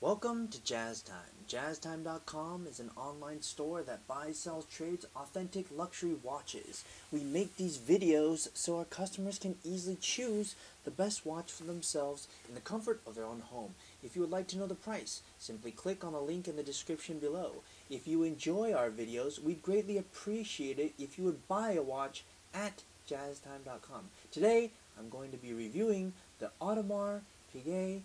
Welcome to Jazz Time. JazzTime.com is an online store that buys, sells, trades authentic luxury watches. We make these videos so our customers can easily choose the best watch for themselves in the comfort of their own home. If you would like to know the price, simply click on the link in the description below. If you enjoy our videos, we'd greatly appreciate it if you would buy a watch at JazzTime.com. Today, I'm going to be reviewing the Audemars Piguet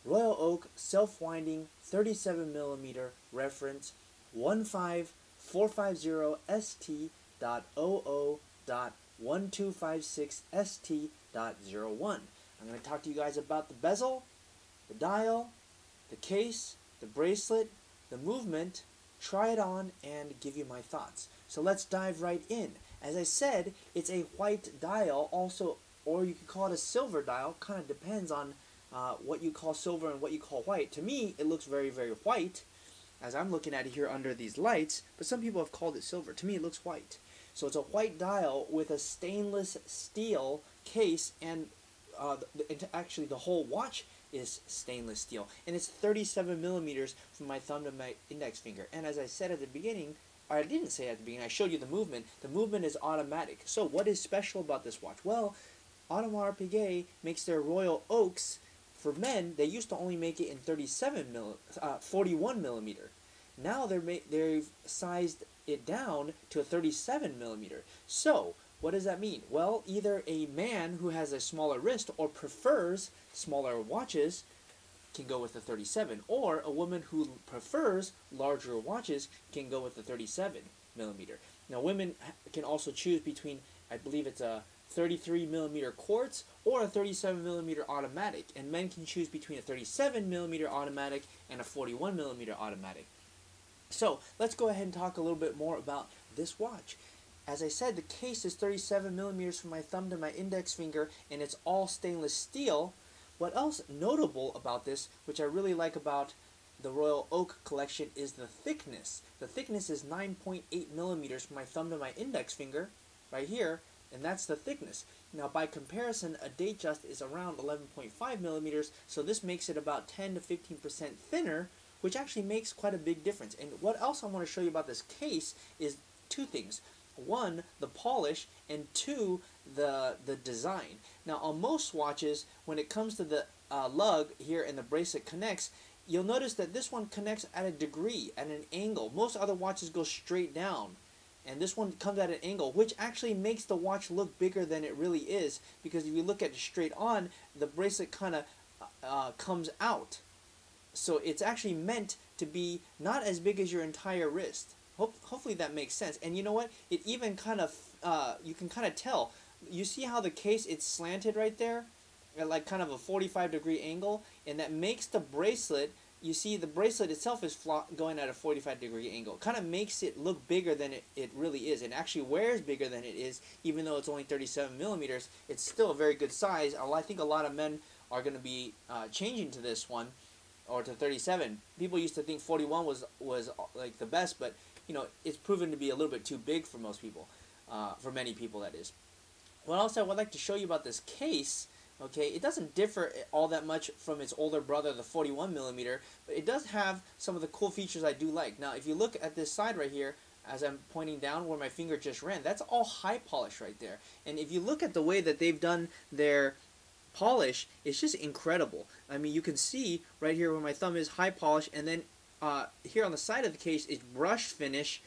Royal Oak self-winding 37mm reference 15450ST.OO.1256ST.01. I'm going to talk to you guys about the bezel, the dial, the case, the bracelet, the movement, try it on, and give you my thoughts. So let's dive right in. As I said, it's a white dial, also, or you could call it a silver dial. Kind of depends on what you call silver and what you call white. To me, it looks very, very white, as I'm looking at it here under these lights, but some people have called it silver. To me, it looks white. So it's a white dial with a stainless steel case, and actually the whole watch is stainless steel, and it's 37mm from my thumb to my index finger. And as I said at the beginning, or I didn't say at the beginning, I showed you the movement. The movement is automatic. So what is special about this watch? Well, Audemars Piguet makes their Royal Oaks. For men, they used to only make it in 41mm. Now they've sized it down to a 37mm. So what does that mean? Well, either a man who has a smaller wrist or prefers smaller watches can go with the 37, or a woman who prefers larger watches can go with the 37mm. Now women can also choose between, I believe it's a 33mm quartz or a 37mm automatic, and men can choose between a 37mm automatic and a 41mm automatic. So let's go ahead and talk a little bit more about this watch. As I said, the case is 37mm from my thumb to my index finger, and it's all stainless steel. What else notable about this, which I really like about the Royal Oak collection, is the thickness. The thickness is 9.8mm from my thumb to my index finger, right here, and that's the thickness. Now by comparison, a Datejust is around 11.5mm, so this makes it about 10 to 15% thinner, which actually makes quite a big difference. And what else I want to show you about this case is two things. One, the polish, and two, the design. Now on most watches, when it comes to the lug here and the bracelet connects, you'll notice that this one connects at a degree, at an angle. Most other watches go straight down, and this one comes at an angle, which actually makes the watch look bigger than it really is, because if you look at it straight on, the bracelet kind of comes out. So it's actually meant to be not as big as your entire wrist. Hopefully that makes sense. And you know what? It even kind of, you can kind of tell. You see how the case, it's slanted right there? At like kind of a 45-degree angle, and that makes the bracelet, you see the bracelet itself is going at a 45-degree angle. It kind of makes it look bigger than it really is. It actually wears bigger than it is, even though it's only 37mm. It's still a very good size. I think a lot of men are going to be changing to this one, or to 37. People used to think 41 was like the best, but you know, it's proven to be a little bit too big for most people, for many people that is. What else I would like to show you about this case, okay, it doesn't differ all that much from its older brother, the 41mm, but it does have some of the cool features I do like. Now, if you look at this side right here, as I'm pointing down where my finger just ran, that's all high polish right there. And if you look at the way that they've done their polish, it's just incredible. I mean, you can see right here where my thumb is, high polish, and then here on the side of the case is brush finish,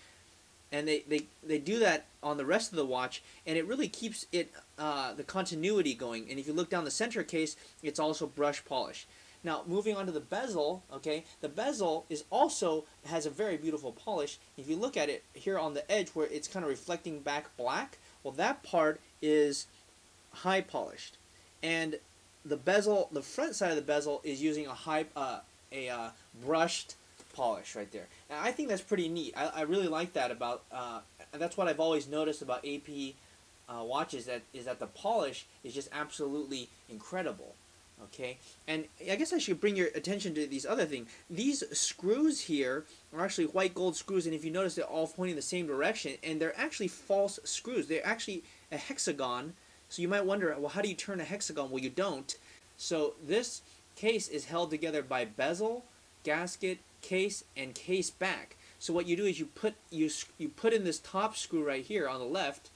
and they do that on the rest of the watch, and it really keeps it the continuity going. And if you look down the center case, it's also brush polish. Now moving on to the bezel, okay, the bezel is also has a very beautiful polish. If you look at it here on the edge where it's kind of reflecting back black, well, that part is high polished, and the bezel, the front side of the bezel, is using a brushed polish right there. And I think that's pretty neat. I really like that about, and that's what I've always noticed about AP watches, is that the polish is just absolutely incredible. Okay, and I guess I should bring your attention to these other things. These screws here are actually white gold screws, and if you notice, they're all pointing the same direction, and they're actually false screws. They're actually a hexagon. So you might wonder, well, how do you turn a hexagon? Well, you don't. So this case is held together by bezel gasket, case, and case back. So what you do is you put in this top screw right here on the left,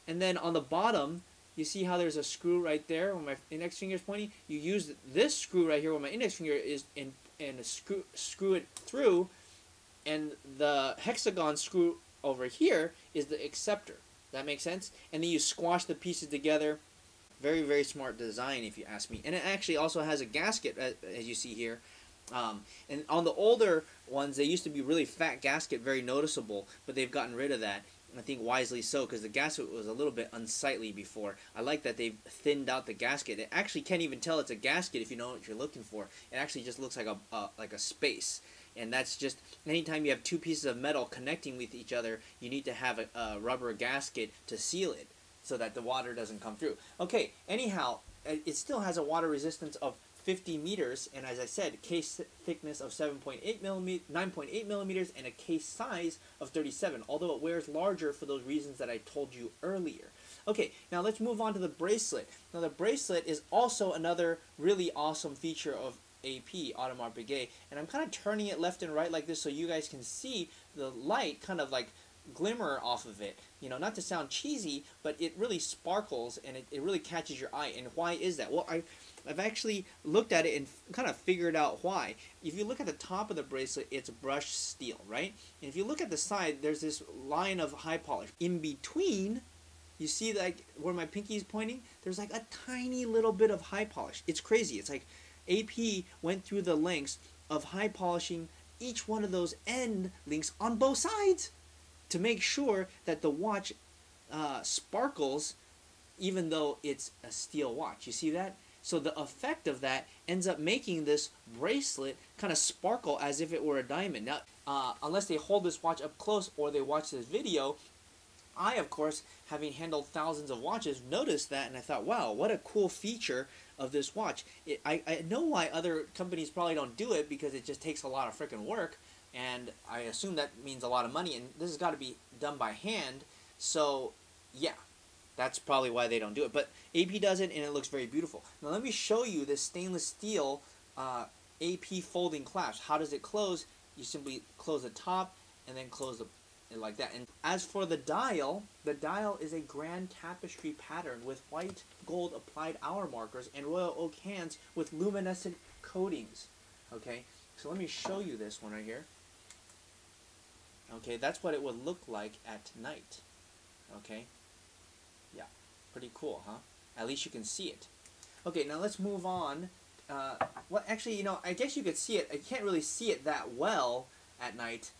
and then on the bottom, you see how there's a screw right there where my index finger is pointing? You use this screw right here where my index finger is and screw it through, and the hexagon screw over here is the acceptor. That makes sense? And then you squash the pieces together. Very, very smart design if you ask me. And it actually also has a gasket, as you see here. And on the older ones, they used to be really fat gasket, very noticeable, but they've gotten rid of that. I think wisely so, because the gasket was a little bit unsightly before. I like that they've thinned out the gasket. It actually can't even tell it's a gasket if you know what you're looking for. It actually just looks like a space. And that's just, anytime you have two pieces of metal connecting with each other, you need to have a rubber gasket to seal it so that the water doesn't come through. Okay, anyhow, it still has a water resistance of 50 meters, and as I said, case thickness of 9.8 millimeters, and a case size of 37, although it wears larger for those reasons that I told you earlier. Okay, now let's move on to the bracelet. Now the bracelet is also another really awesome feature of AP, Audemars Piguet, and I'm kind of turning it left and right like this so you guys can see the light kind of like glimmer off of it. You know, not to sound cheesy, but it really sparkles and it really catches your eye. And why is that? Well, I've actually looked at it and kind of figured out why. If you look at the top of the bracelet, it's brushed steel, right? And if you look at the side, there's this line of high polish. In between, you see like where my pinky is pointing, there's like a tiny little bit of high polish. It's crazy. It's like AP went through the lengths of high polishing each one of those end links on both sides to make sure that the watch sparkles even though it's a steel watch. You see that? So the effect of that ends up making this bracelet kind of sparkle as if it were a diamond. Now, unless they hold this watch up close or they watch this video, I, of course, having handled thousands of watches, noticed that and I thought, wow, what a cool feature of this watch. I know why other companies probably don't do it, because it just takes a lot of freaking work, and I assume that means a lot of money, and this has got to be done by hand. So, yeah. That's probably why they don't do it. But AP does it, and it looks very beautiful. Now let me show you this stainless steel AP folding clasp. How does it close? You simply close the top and then close it like that. And as for the dial is a grand tapestry pattern with white gold applied hour markers and royal oak hands with luminescent coatings. Okay, so let me show you this one right here. Okay, that's what it would look like at night. Okay. Yeah, pretty cool, huh? At least you can see it. Okay, now let's move on. Well, actually, you know, I guess you could see it. I can't really see it that well at night.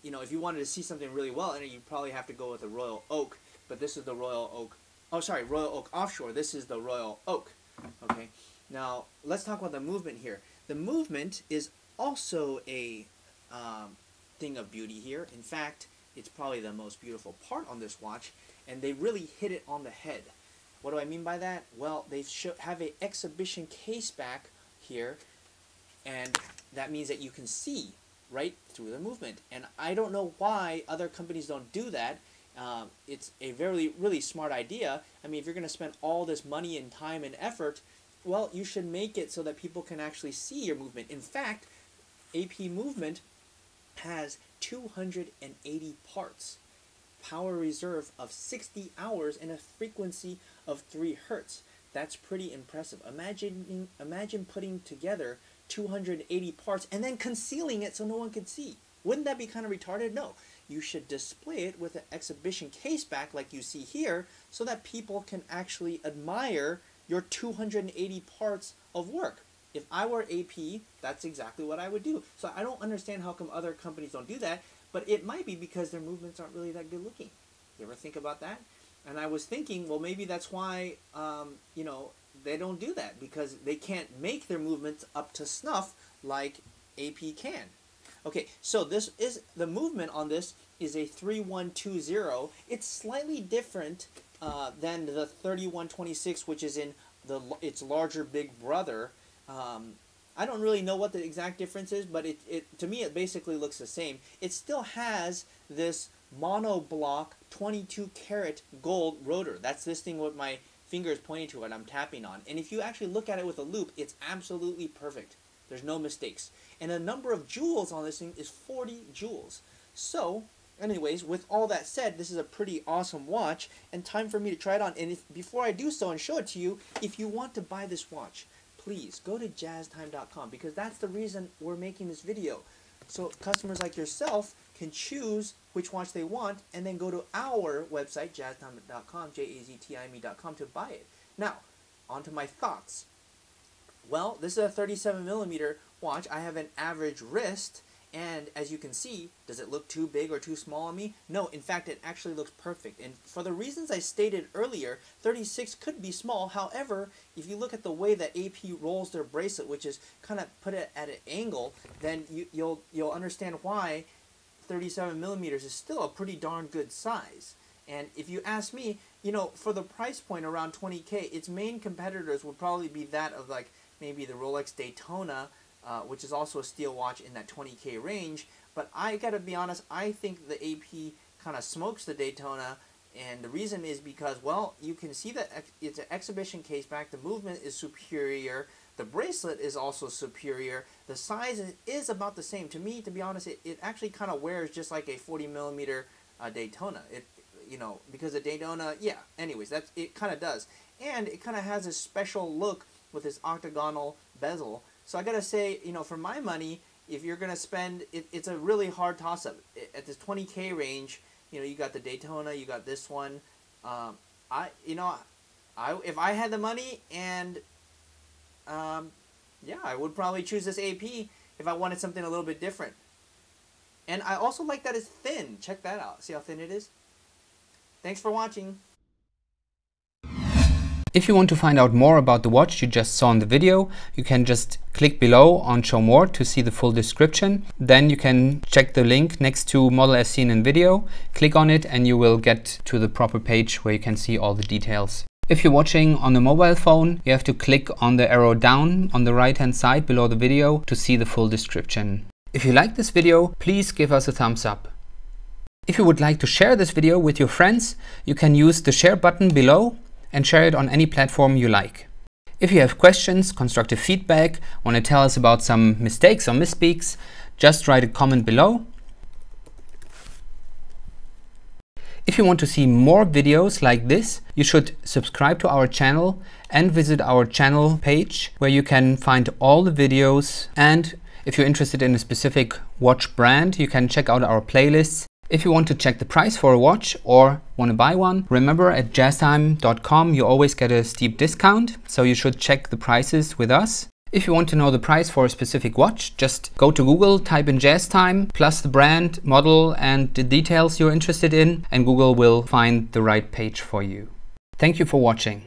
You know, if you wanted to see something really well, you'd probably have to go with a Royal Oak. But this is the Royal Oak. Oh, sorry, Royal Oak Offshore. This is the Royal Oak. Okay. Now let's talk about the movement here. The movement is also a thing of beauty here. In fact, it's probably the most beautiful part on this watch, and they really hit it on the head. What do I mean by that? Well, they have an exhibition case back here, and that means that you can see right through the movement. And I don't know why other companies don't do that. It's a really smart idea. I mean, if you're going to spend all this money and time and effort, well, you should make it so that people can actually see your movement. In fact, AP Movement has 280 parts, power reserve of 60 hours, and a frequency of 3 Hertz. That's pretty impressive. Imagine putting together 280 parts and then concealing it so no one could see. Wouldn't that be kind of retarded? No. You should display it with an exhibition case back like you see here so that people can actually admire your 280 parts of work. If I were AP, that's exactly what I would do. So I don't understand how come other companies don't do that, but it might be because their movements aren't really that good looking. You ever think about that? And I was thinking, well, maybe that's why, you know, they don't do that, because they can't make their movements up to snuff like AP can. Okay, so this is the movement on this is a 3120. It's slightly different than the 3126, which is in its larger big brother. I don't really know what the exact difference is, but to me it basically looks the same. It still has this monoblock 22 karat gold rotor. That's this thing with my finger is pointing to it, I'm tapping on. And if you actually look at it with a loop, it's absolutely perfect. There's no mistakes. And the number of jewels on this thing is 40 jewels. So, anyways, with all that said, this is a pretty awesome watch, and time for me to try it on. And before I do so and show it to you, if you want to buy this watch, please go to jazztime.com, because that's the reason we're making this video. So customers like yourself can choose which watch they want and then go to our website, jazztime.com, jazztime.com, to buy it. Now, on to my thoughts. Well, this is a 37mm watch. I have an average wrist, and as you can see, does it look too big or too small on me? No, in fact, it actually looks perfect. And for the reasons I stated earlier, 36 could be small. However, if you look at the way that AP rolls their bracelet, which is kind of put it at an angle, then you'll understand why 37mm is still a pretty darn good size. And if you ask me, you know, for the price point around 20K, its main competitors would probably be that of like maybe the Rolex Daytona, which is also a steel watch in that 20K range. But I gotta be honest, I think the AP kind of smokes the Daytona, and the reason is because, well, you can see that it's an exhibition case back, the movement is superior, the bracelet is also superior, the size is about the same. To me, to be honest, it actually kind of wears just like a 40mm Daytona. You know, because the Daytona, yeah, anyways, it kind of does. And it kind of has a special look with this octagonal bezel. So I gotta say, you know, for my money, if you're gonna spend, it's a really hard toss-up. At this 20K range, you know, you got the Daytona, you got this one. If I had the money, and yeah, I would probably choose this AP if I wanted something a little bit different. And I also like that it's thin. Check that out. See how thin it is? Thanks for watching. If you want to find out more about the watch you just saw in the video, you can just click below on Show More to see the full description. Then you can check the link next to model as seen in video, click on it, and you will get to the proper page where you can see all the details. If you're watching on a mobile phone, you have to click on the arrow down on the right hand side below the video to see the full description. If you like this video, please give us a thumbs up. If you would like to share this video with your friends, you can use the share button below and share it on any platform you like. If you have questions, constructive feedback, want to tell us about some mistakes or misspeaks, just write a comment below. If you want to see more videos like this, you should subscribe to our channel and visit our channel page where you can find all the videos. And if you're interested in a specific watch brand, you can check out our playlists. If you want to check the price for a watch or want to buy one, remember at jazztime.com you always get a steep discount, so you should check the prices with us. If you want to know the price for a specific watch, just go to Google, type in JazzTime, plus the brand, model and the details you're interested in, and Google will find the right page for you. Thank you for watching.